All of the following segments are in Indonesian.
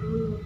dulu.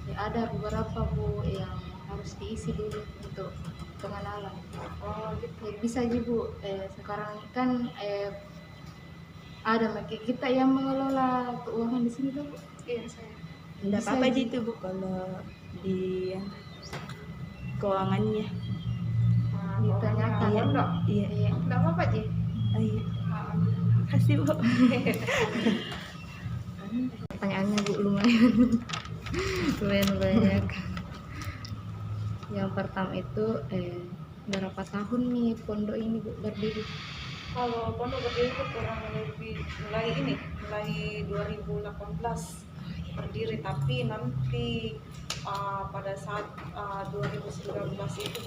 Ya, ada beberapa Bu yang harus diisi dulu untuk pengenalan. Oh gitu. Ya, bisa aja Bu, sekarang kan ada kita yang mengelola keuangan di sini tuh Bu. Iya saya. Enggak Bisa apa-apa aja. gitu Bu kalau di keuangannya. Ditanyakan. Iya. Iya. Iya. Iya. Enggak apa-apa Ji. Oh, iya. Kasih Bu. Pertanyaannya Bu lumayan lumayan banyak. Yang pertama itu berapa tahun nih pondok ini Bu berdiri? Kalau pondok berdiri itu kurang lebih mulai 2018 berdiri, tapi nanti pada saat 2019 itu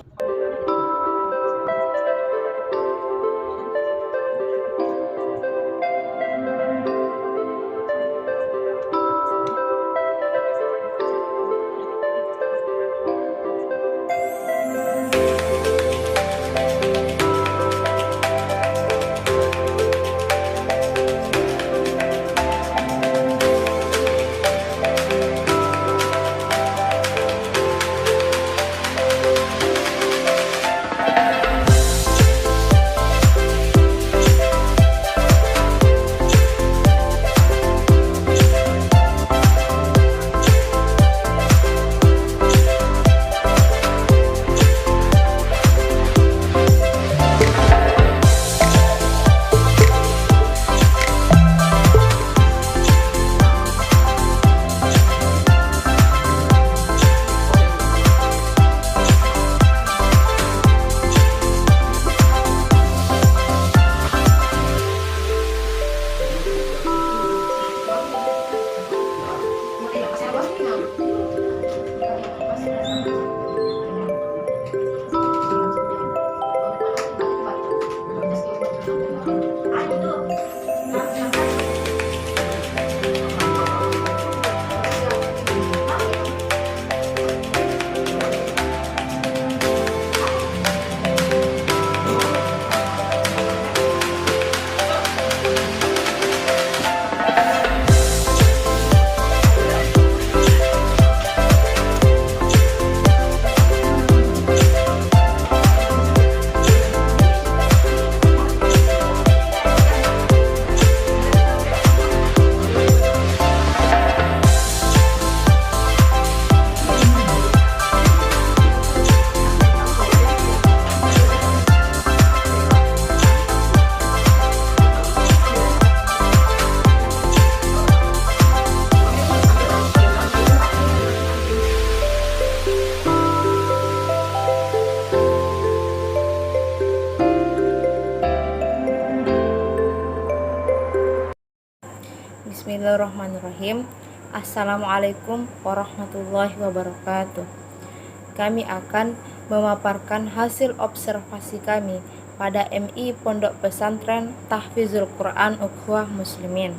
Bismillahirrahmanirrahim. Assalamualaikum warahmatullahi wabarakatuh. Kami akan memaparkan hasil observasi kami pada MI Pondok Pesantren Tahfizul Quran Ukhuwah Muslimin.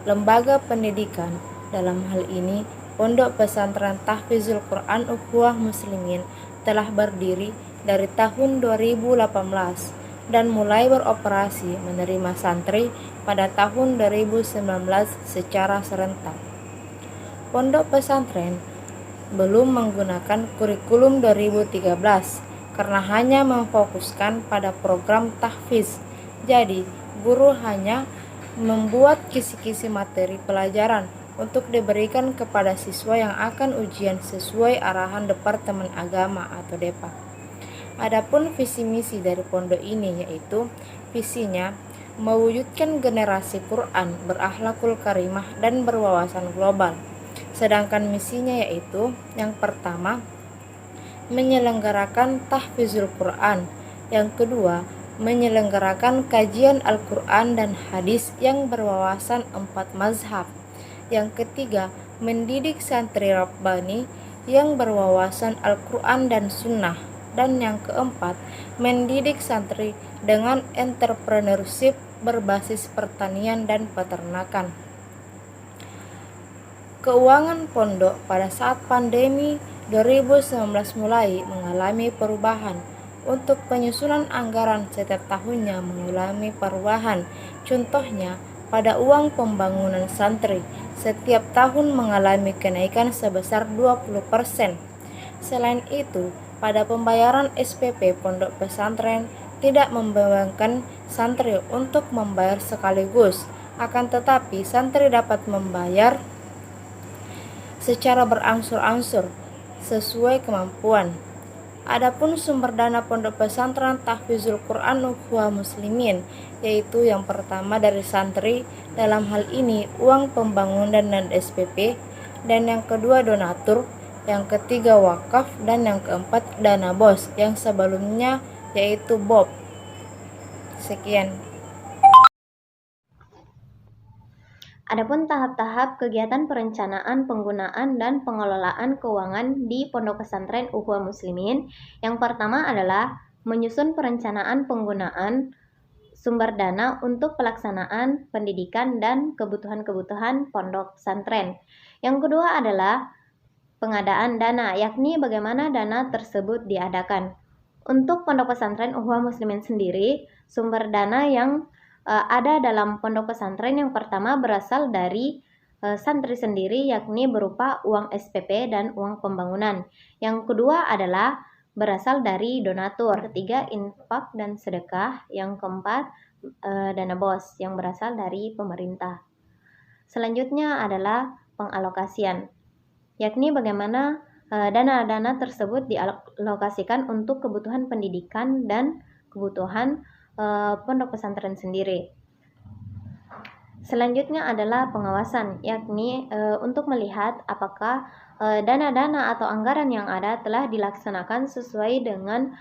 Lembaga pendidikan, dalam hal ini Pondok Pesantren Tahfizul Quran Ukhuwah Muslimin, telah berdiri dari tahun 2018 dan mulai beroperasi menerima santri pada tahun 2019 secara serentak. Pondok pesantren belum menggunakan kurikulum 2013 karena hanya memfokuskan pada program tahfiz. Jadi, guru hanya membuat kisi-kisi materi pelajaran untuk diberikan kepada siswa yang akan ujian sesuai arahan Departemen Agama atau DEPA. Adapun visi misi dari pondok ini yaitu visinya mewujudkan generasi Quran berakhlakul karimah dan berwawasan global. Sedangkan misinya yaitu yang pertama menyelenggarakan tahfizul Quran, yang kedua menyelenggarakan kajian Al-Quran dan hadis yang berwawasan 4 mazhab, yang ketiga mendidik santri Rabbani yang berwawasan Al-Quran dan Sunnah, dan yang keempat mendidik santri dengan entrepreneurship berbasis pertanian dan peternakan. Keuangan pondok pada saat pandemi 2019 mulai mengalami perubahan. Untuk penyusunan anggaran setiap tahunnya mengalami perubahan. Contohnya, pada uang pembangunan santri setiap tahun mengalami kenaikan sebesar 20%. Selain itu, pada pembayaran SPP pondok pesantren tidak membebankan santri untuk membayar sekaligus, akan tetapi santri dapat membayar secara berangsur-angsur sesuai kemampuan. Adapun sumber dana pondok pesantren Tahfizul Quran Ukhuwah Muslimin, yaitu yang pertama dari santri, dalam hal ini uang pembangunan dan SPP, dan yang kedua donatur, yang ketiga wakaf, dan yang keempat dana BOS yang sebelumnya yaitu BOB. Sekian. Adapun tahap-tahap kegiatan perencanaan, penggunaan, dan pengelolaan keuangan di Pondok Pesantren Ukhuwah Muslimin. Yang pertama adalah menyusun perencanaan penggunaan sumber dana untuk pelaksanaan pendidikan dan kebutuhan-kebutuhan pondok pesantren. Yang kedua adalah pengadaan dana, yakni bagaimana dana tersebut diadakan. Untuk Pondok Pesantren Ukhuwah Muslimin sendiri, sumber dana yang ada dalam pondok pesantren yang pertama berasal dari santri sendiri, yakni berupa uang SPP dan uang pembangunan. Yang kedua adalah berasal dari donatur. Ketiga, infak dan sedekah. Yang keempat, dana BOS yang berasal dari pemerintah. Selanjutnya adalah pengalokasian, yakni bagaimana dana-dana tersebut dialokasikan untuk kebutuhan pendidikan dan kebutuhan pondok pesantren sendiri. Selanjutnya adalah pengawasan, yakni untuk melihat apakah dana-dana atau anggaran yang ada telah dilaksanakan sesuai dengan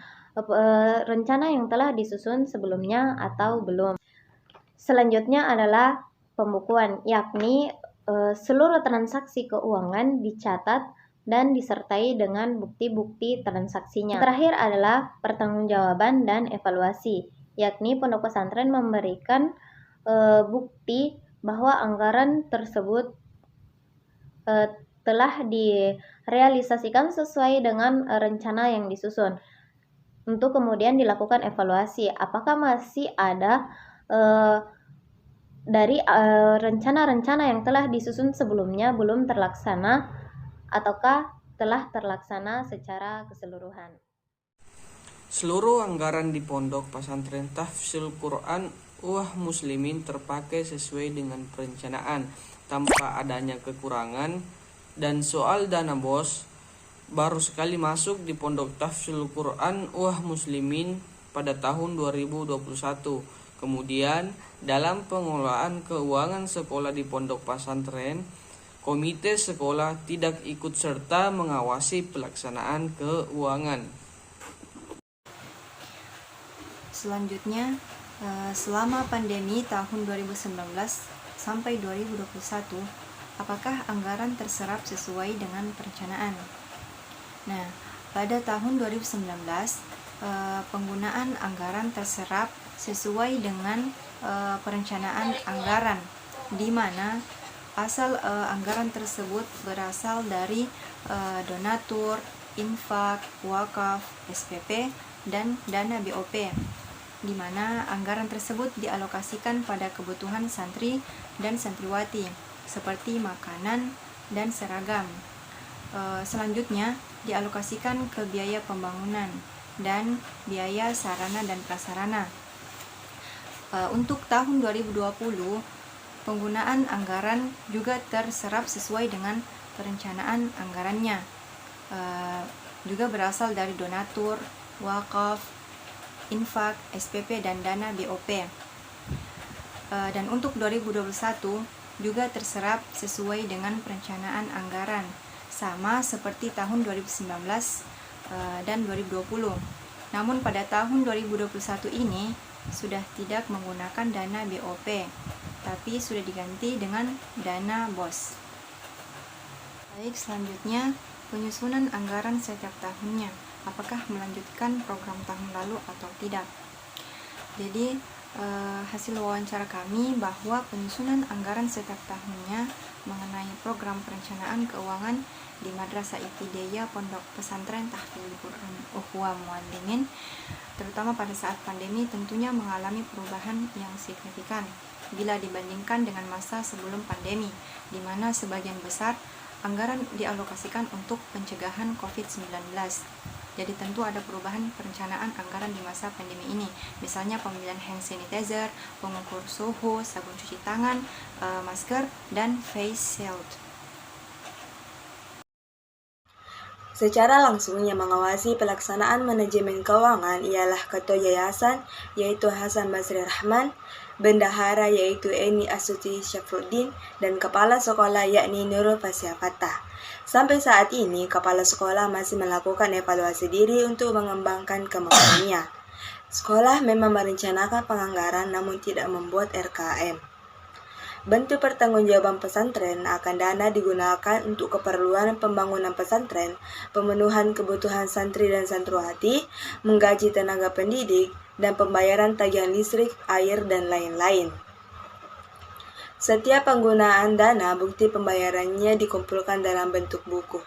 rencana yang telah disusun sebelumnya atau belum. Selanjutnya adalah pembukuan, yakni seluruh transaksi keuangan dicatat dan disertai dengan bukti-bukti transaksinya. Terakhir adalah pertanggungjawaban dan evaluasi, yakni pondok pesantren memberikan bukti bahwa anggaran tersebut telah direalisasikan sesuai dengan rencana yang disusun. Untuk kemudian dilakukan evaluasi, apakah masih ada dari rencana-rencana yang telah disusun sebelumnya belum terlaksana ataukah telah terlaksana secara keseluruhan. Seluruh anggaran di Pondok Pesantren Tahfizul Quran Ukhuwah Muslimin terpakai sesuai dengan perencanaan tanpa adanya kekurangan, dan soal dana BOS baru sekali masuk di Pondok Tahfizul Quran Ukhuwah Muslimin pada tahun 2021. Kemudian dalam pengelolaan keuangan sekolah di Pondok Pesantren, komite sekolah tidak ikut serta mengawasi pelaksanaan keuangan. Selanjutnya, selama pandemi tahun 2019 sampai 2021, apakah anggaran terserap sesuai dengan perencanaan? Nah, pada tahun 2019, penggunaan anggaran terserap sesuai dengan perencanaan anggaran, di mana asal anggaran tersebut berasal dari donatur, infak, wakaf, SPP, dan dana BOP, di mana anggaran tersebut dialokasikan pada kebutuhan santri dan santriwati seperti makanan dan seragam. Selanjutnya dialokasikan ke biaya pembangunan dan biaya sarana dan prasarana. Untuk tahun 2020, penggunaan anggaran juga terserap sesuai dengan perencanaan anggarannya. Juga berasal dari donatur, wakaf, infak, SPP, dan dana BOP. Dan untuk 2021 juga terserap sesuai dengan perencanaan anggaran, sama seperti tahun 2019 dan 2020. Namun pada tahun 2021 ini sudah tidak menggunakan dana BOP, tapi sudah diganti dengan dana BOS. Baik, selanjutnya penyusunan anggaran setiap tahunnya. Apakah melanjutkan program tahun lalu atau tidak? Jadi hasil wawancara kami bahwa penyusunan anggaran setiap tahunnya mengenai program perencanaan keuangan di Madrasah Ibtidaiyah Pondok Pesantren Tahfizul Quran Ukhuwah Muslimin, terutama pada saat pandemi, tentunya mengalami perubahan yang signifikan. bila dibandingkan dengan masa sebelum pandemi, di mana sebagian besar anggaran dialokasikan untuk pencegahan COVID-19. Jadi tentu ada perubahan perencanaan anggaran di masa pandemi ini, misalnya pembelian hand sanitizer, pengukur suhu, sabun cuci tangan, masker, dan face shield. Secara langsung yang mengawasi pelaksanaan manajemen keuangan ialah Ketua Yayasan yaitu Hasan Basri Rahman, Bendahara yaitu Eni Astuti Syafruddin, dan Kepala Sekolah yakni Nurul Fasya Fatah. Sampai saat ini, Kepala Sekolah masih melakukan evaluasi diri untuk mengembangkan kemampuannya. Sekolah memang merencanakan penganggaran namun tidak membuat RKM. Bentuk pertanggungjawaban pesantren akan dana digunakan untuk keperluan pembangunan pesantren, pemenuhan kebutuhan santri dan santriwati, menggaji tenaga pendidik, dan pembayaran tagihan listrik, air, dan lain-lain. Setiap penggunaan dana, bukti pembayarannya dikumpulkan dalam bentuk buku.